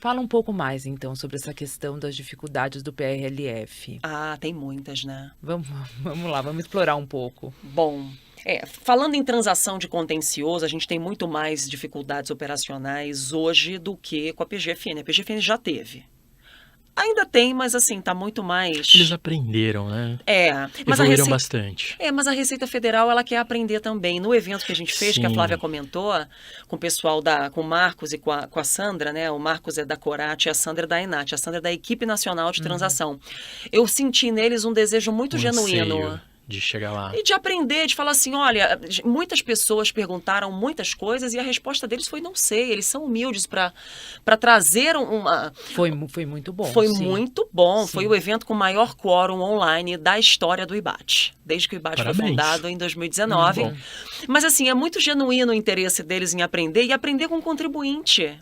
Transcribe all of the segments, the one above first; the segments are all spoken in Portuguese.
Fala um pouco mais, então, sobre essa questão das dificuldades do PRLF. Ah, tem muitas, né? Vamos lá, vamos explorar um pouco. Bom, falando em transação de contencioso, a gente tem muito mais dificuldades operacionais hoje do que com a PGFN. A PGFN já teve. Ainda tem, mas assim, tá muito mais... Eles aprenderam, né? Mas evoluíram bastante. Mas a Receita Federal, ela quer aprender também. No evento que a gente fez, que a Sim. Flávia comentou, com o pessoal com o Marcos e com a Sandra, né? O Marcos é da Corate e a Sandra é da Enat. A Sandra é da Equipe Nacional de Transação. Eu senti neles um desejo muito genuíno. Anseio de chegar lá. E de aprender, de falar assim, olha, muitas pessoas perguntaram muitas coisas e a resposta deles foi não sei. Eles são humildes para trazer uma... Foi muito bom. Foi sim. muito bom. Sim. Foi o evento com maior quórum online da história do IBAT. Desde que o IBAT foi fundado em 2019. Mas assim, é muito genuíno o interesse deles em aprender e aprender com o contribuinte.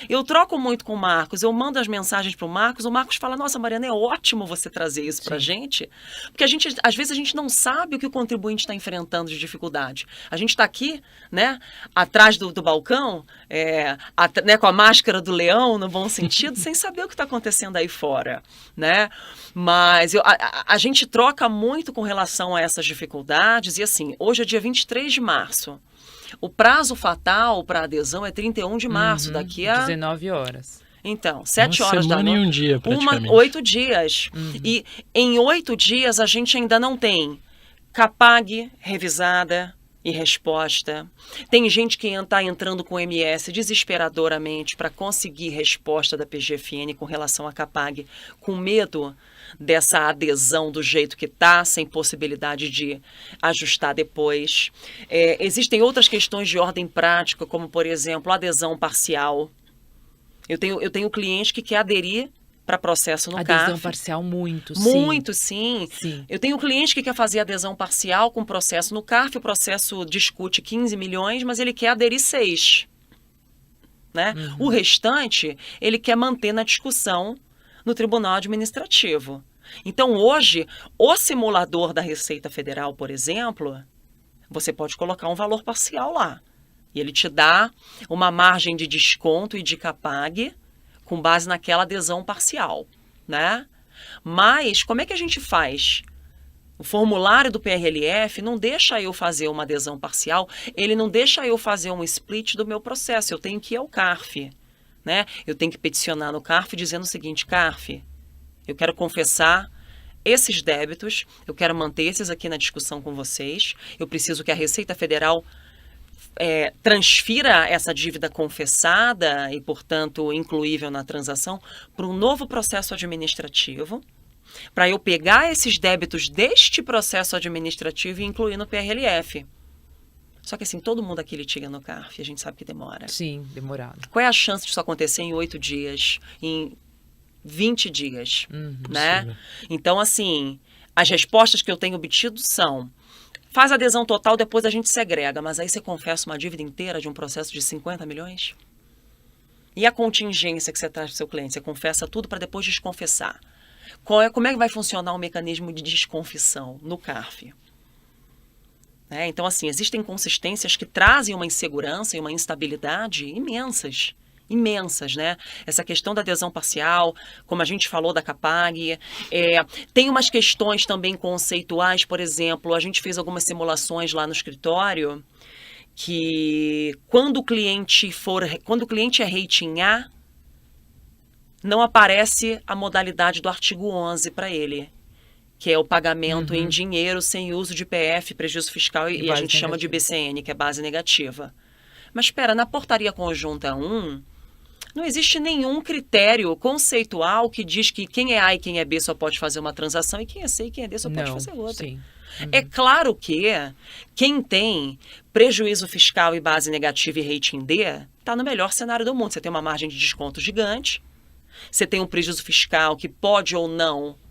Eu troco muito com o Marcos, eu mando as mensagens para o Marcos fala, nossa, Mariana, é ótimo você trazer isso para a gente, porque às vezes a gente não sabe o que o contribuinte está enfrentando de dificuldade. A gente está aqui, né, atrás do balcão, né, com a máscara do leão, no bom sentido, sem saber o que está acontecendo aí fora, né? Mas a gente troca muito com relação a essas dificuldades e assim, hoje é dia 23 de março. O prazo fatal para adesão é 31 de março, daqui a... 19 horas. Então, 7 horas da noite. Uma semana e um dia, praticamente. 8 dias. E em 8 dias a gente ainda não tem CAPAG revisada e resposta. Tem gente que está entrando com MS desesperadoramente para conseguir resposta da PGFN com relação à CAPAG, com medo dessa adesão do jeito que está, sem possibilidade de ajustar depois. Existem outras questões de ordem prática, como, por exemplo, adesão parcial. Eu tenho cliente que quer aderir para processo no CARF. Adesão parcial, muito, sim. Sim. Eu tenho cliente que quer fazer adesão parcial com processo no CARF, o processo discute 15 milhões, mas ele quer aderir 6. Né? O restante, ele quer manter na discussão no Tribunal Administrativo. Então, hoje, o simulador da Receita Federal, por exemplo, você pode colocar um valor parcial lá. E ele te dá uma margem de desconto e de CAPAG com base naquela adesão parcial, né? Mas, como é que a gente faz? O formulário do PRLF não deixa eu fazer uma adesão parcial, ele não deixa eu fazer um split do meu processo, eu tenho que ir ao CARF. Né? Eu tenho que peticionar no CARF dizendo o seguinte, CARF, eu quero confessar esses débitos, eu quero manter esses aqui na discussão com vocês, eu preciso que a Receita Federal transfira essa dívida confessada e, portanto, incluível na transação para um novo processo administrativo, para eu pegar esses débitos deste processo administrativo e incluir no PRLF. Só que assim, todo mundo aqui litiga no CARF, a gente sabe que demora. Sim, demorado. Qual é a chance disso acontecer em 8 dias, em 20 dias, né? Então, assim, as respostas que eu tenho obtido são: faz adesão total, depois a gente segrega, mas aí você confessa uma dívida inteira de um processo de 50 milhões? E a contingência que você traz para o seu cliente? Você confessa tudo para depois desconfessar. Como é que vai funcionar o mecanismo de desconfissão no CARF? Então, assim, existem inconsistências que trazem uma insegurança e uma instabilidade imensas, né? Essa questão da adesão parcial, como a gente falou da CAPAG, tem umas questões também conceituais, por exemplo, a gente fez algumas simulações lá no escritório, que quando o cliente é rating A, não aparece a modalidade do artigo 11 para ele, que é o pagamento em dinheiro sem uso de PF, prejuízo fiscal, e a gente chama de BCN, que é base negativa. Mas espera, na portaria conjunta 1, não existe nenhum critério conceitual que diz que quem é A e quem é B só pode fazer uma transação e quem é C e quem é D só pode fazer outra. Sim. É claro que quem tem prejuízo fiscal e base negativa e rating D está no melhor cenário do mundo. Você tem uma margem de desconto gigante, você tem um prejuízo fiscal que pode ou não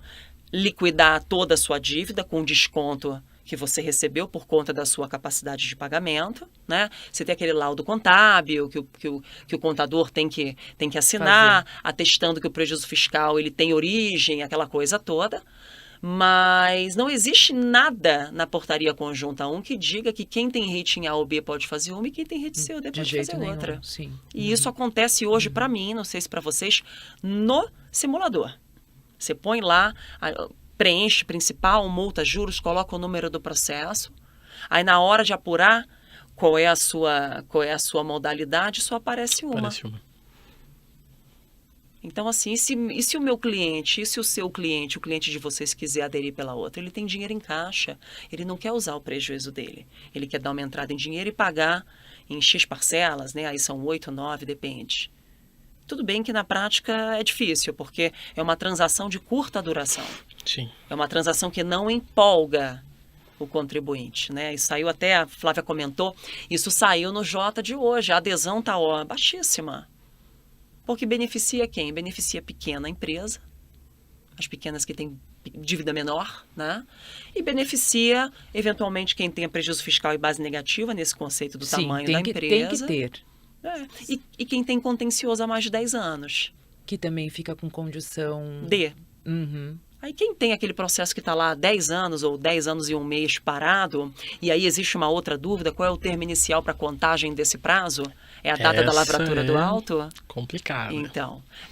liquidar toda a sua dívida com desconto que você recebeu por conta da sua capacidade de pagamento, né? Você tem aquele laudo contábil que o contador tem que assinar, atestando que o prejuízo fiscal ele tem origem, aquela coisa toda. Mas não existe nada na portaria conjunta 1 que diga que quem tem rating A ou B pode fazer uma e quem tem rating C ou D pode fazer nenhum, outra. sim. E isso acontece hoje para mim, não sei se para vocês, no simulador. Você põe lá, preenche principal, multa, juros, coloca o número do processo. Aí na hora de apurar qual é a sua modalidade, só aparece uma. Parece uma. Então, assim, e se o meu cliente, e se o seu cliente, o cliente de vocês quiser aderir pela outra, ele tem dinheiro em caixa, ele não quer usar o prejuízo dele. Ele quer dar uma entrada em dinheiro e pagar em X parcelas, né? Aí são 8, 9, depende. Tudo bem que na prática é difícil, porque é uma transação de curta duração. Sim. É uma transação que não empolga o contribuinte, né? E saiu até, a Flávia comentou, isso saiu no Jota de hoje, a adesão está baixíssima. Porque beneficia quem? Beneficia a pequena empresa, as pequenas que têm dívida menor, né? E beneficia, eventualmente, quem tem prejuízo fiscal e base negativa, nesse conceito do tamanho da empresa. Tem que ter. E quem tem contencioso há mais de 10 anos. Que também fica com condição... D. Uhum. Aí quem tem aquele processo que está lá há 10 anos ou 10 anos e um mês parado, e aí existe uma outra dúvida, qual é o termo inicial para a contagem desse prazo? É a data da lavratura do auto? Complicado. Então,